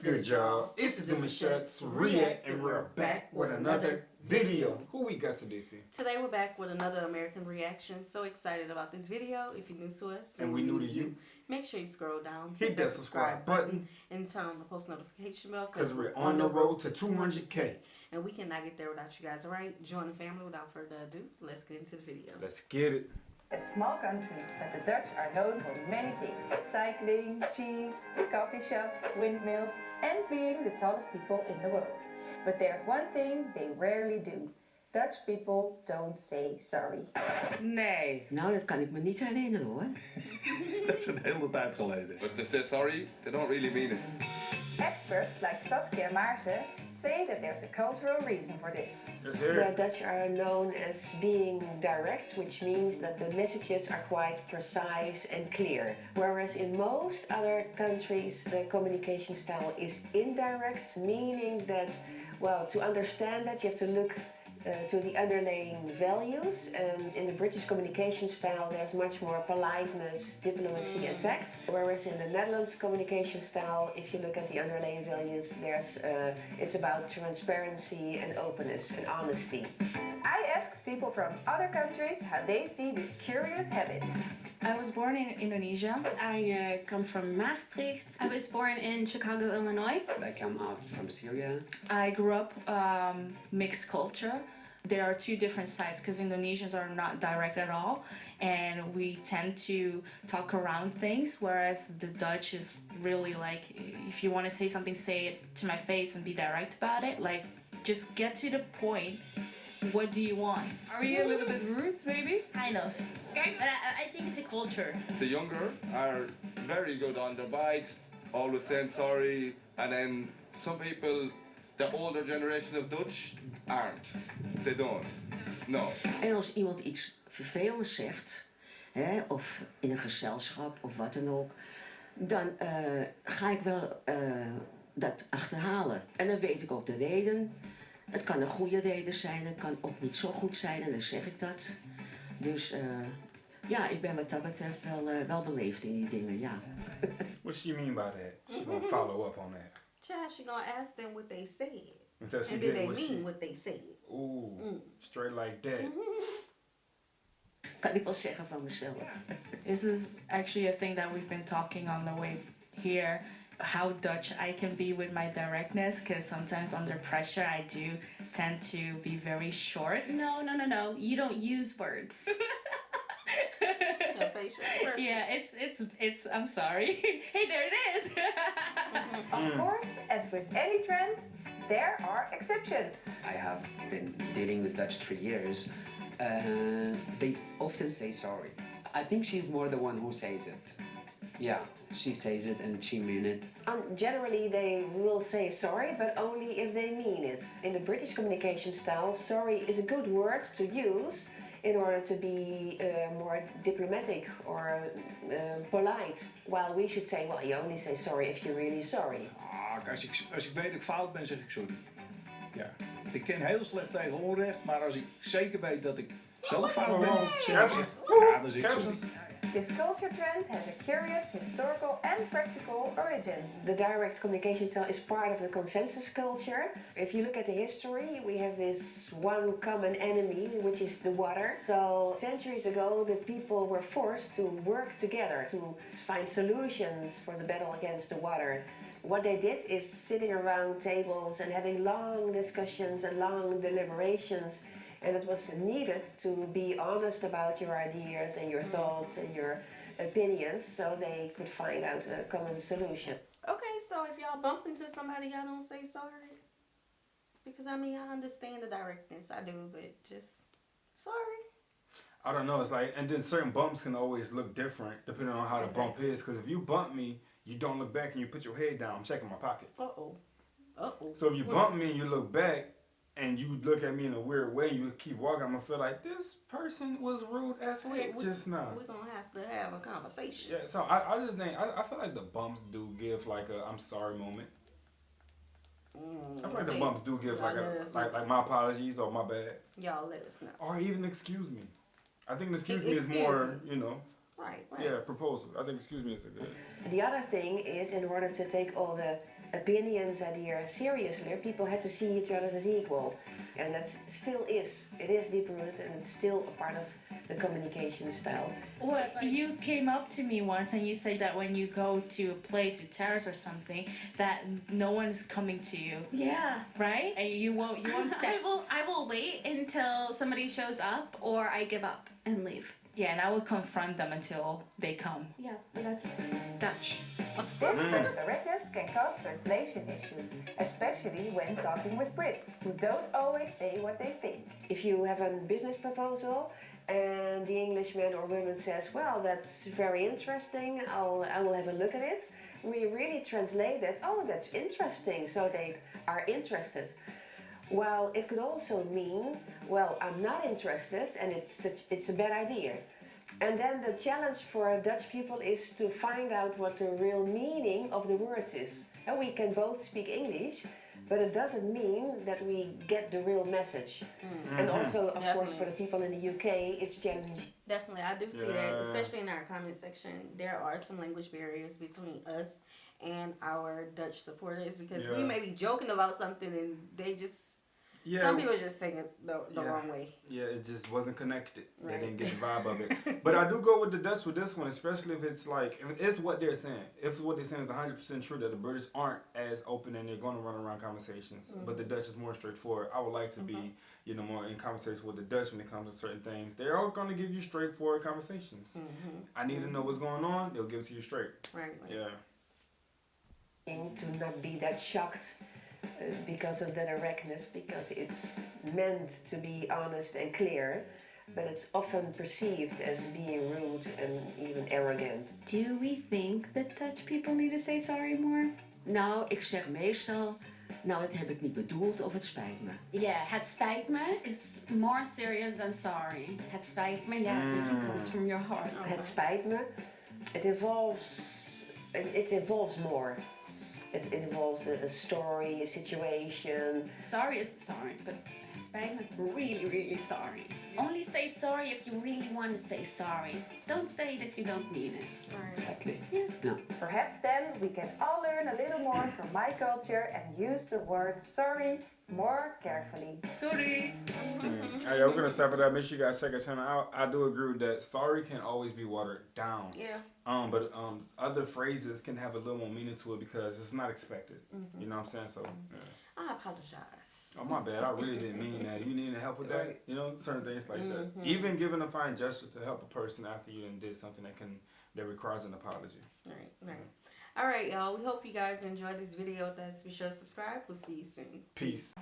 good, y'all? It's the Demouchets REACT, and we're back with another video. Who we got today, C? Today we're back with another American reaction. So excited about this video. If you're new to us and we new to you, make sure you scroll down, hit that subscribe button, and turn on the post notification bell because we're on the road to 200K. And we cannot get there without you guys, alright? Join the family. Without further ado, let's get into the video. Let's get it. A small country, but the Dutch are known for many things. Cycling, cheese, coffee shops, windmills, and being the tallest people in the world. But there's one thing they rarely do. Dutch people don't say sorry. Nee. Nou, dat kan ik me niet herinneren hoor. Dat is een hele tijd geleden. If they say sorry, they don't really mean it. Experts like Saskia Maarse say that there's a cultural reason for this. The Dutch are known as being direct, which means that the messages are quite precise and clear. Whereas in most other countries, the communication style is indirect, meaning that, well, to understand that you have to look to the underlying values. In the British communication style, there's much more politeness, diplomacy, and tact. Whereas in the Netherlands communication style, if you look at the underlying values, there's it's about transparency and openness and honesty. I asked people from other countries how they see this curious habit. I was born in Indonesia. I come from Maastricht. I was born in Chicago, Illinois. I come out from Syria. I grew up mixed culture. There are two different sides because Indonesians are not direct at all, and we tend to talk around things, whereas the Dutch is really like, if you want to say something, say it to my face and be direct about it. Like, just get to the point. What do you want? Are we a little bit rude, maybe? Kind of. But I think it's a culture. The younger are very good on their bikes, always saying sorry, and then some people, the older generation of Dutch, aren't. They don't. No. En als iemand iets vervelends zegt, hè, of in een gezelschap of wat dan ook, dan ga ik wel dat achterhalen. En dan weet ik ook de reden. Het kan een goede reden zijn, het kan ook niet zo goed zijn en dan zeg ik dat. Dus ja, ik ben wat dat betreft wel beleefd in die dingen, ja. What she mean by that? She gonna follow up on that. Child, she gonna ask them what they said. Until she and get did they what mean what they said? Ooh, straight like that. Kan ik wel zeggen van mezelf. This is actually a thing that we've been talking on the way here. How Dutch I can be with my directness, because sometimes under pressure I do tend to be very short. No. You don't use words. Yeah, it's I'm sorry. Hey, there it is. Of course, as with any trend, there are exceptions. I have been dealing with Dutch 3 years. They often say sorry. I think she's more the one who says it. Yeah, she says it and she means it. Generally they will say sorry, but only if they mean it. In the British communication style, sorry is a good word to use in order to be more diplomatic or polite. While we should say, well, you only say sorry if you're really sorry. Als ik weet dat ik fout ben, zeg ik sorry. Ja. Ik ken heel slecht tegen onrecht, maar als ik zeker weet dat ik zelf fout ben, zeg ik ja, dan zeg ik sorry. This culture trend has a curious historical and practical origin. The direct communication style is part of the consensus culture. If you look at the history, we have this one common enemy, which is the water. So centuries ago, the people were forced to work together to find solutions for the battle against the water. What they did is sitting around tables and having long discussions and long deliberations. And it was needed to be honest about your ideas and your thoughts and your opinions so they could find out a common solution. Okay, so if y'all bump into somebody, y'all don't say sorry? Because, I mean, I understand the directness. I do, but just sorry. I don't know, it's like, and then certain bumps can always look different depending on how the bump is. Because if you bump me, you don't look back and you put your head down, I'm checking my pockets. Uh-oh. So if you bump me and you look back, and you look at me in a weird way, you keep walking, I'm gonna feel like this person was rude as heck just now. We're gonna have to have a conversation. Yeah, so I just think, I feel like the bumps do give like a I'm sorry moment. I feel like the bumps do give like my apologies or my bad. Y'all let us know. Or even excuse me. I think excuse me is more, you know. Right. Yeah, proposal. I think excuse me is a good. The other thing is, in order to take all the opinions adhere seriously, people had to see each other as equal. And that still is. It is deep-rooted and it's still a part of the communication style. Well, you came up to me once and you said that when you go to a place, a terrace or something, that no one's coming to you. Yeah. Right? And you won't step. I will wait until somebody shows up or I give up and leave. Yeah, and I will confront them until they come. Yeah, but that's Dutch. This Dutch directness can cause translation issues, especially when talking with Brits, who don't always say what they think. If you have a business proposal and the Englishman or woman says, well, that's very interesting, I will have a look at it, we really translate that, oh, that's interesting, so they are interested. Well, it could also mean, well, I'm not interested and it's a bad idea. And then the challenge for Dutch people is to find out what the real meaning of the words is. And we can both speak English, but it doesn't mean that we get the real message. And also, of course, for the people in the UK, it's challenging. Definitely, I do see that, especially in our comment section. There are some language barriers between us and our Dutch supporters because we may be joking about something and they just... some people just saying it the wrong way. Yeah, it just wasn't connected. They didn't get the vibe of it. But I do go with the Dutch with this one, especially if it's like, if it's what they're saying. If what they're saying is 100% true, that the British aren't as open and they're going to run around conversations, but the Dutch is more straightforward. I would like to be, more in conversation with the Dutch when it comes to certain things. They're all going to give you straightforward conversations. I need to know what's going on, they'll give it to you straight. Right. Yeah. To not be that shocked because of the directness, because it's meant to be honest and clear, but it's often perceived as being rude and even arrogant. Do we think that Dutch people need to say sorry more? Nou, ik zeg meestal, nou, dat heb ik niet bedoeld of het spijt me. Yeah, het spijt me is more serious than sorry. Het spijt me, yeah, it comes from your heart. Het spijt me. It involves more. It involves a story, a situation. Sorry is sorry, but het spijt me, really, really sorry. Only say sorry if you really want to say sorry. Don't say it if you don't mean it. Exactly. Yeah. No. Perhaps then we can all learn a little more from my culture and use the word sorry more carefully. Sorry. Hey, we're gonna stop it up. Make sure you guys check our channel out. I do agree with that. Sorry can always be watered down. Yeah. But other phrases can have a little more meaning to it because it's not expected. You know what I'm saying? So yeah. I apologize. Oh my bad, I really didn't mean that. You need any help with that? You know, certain things like that. Even giving a fine gesture to help a person after you done did something that requires an apology. Right. All right, y'all. We hope you guys enjoyed this video with us. Be sure to subscribe. We'll see you soon. Peace.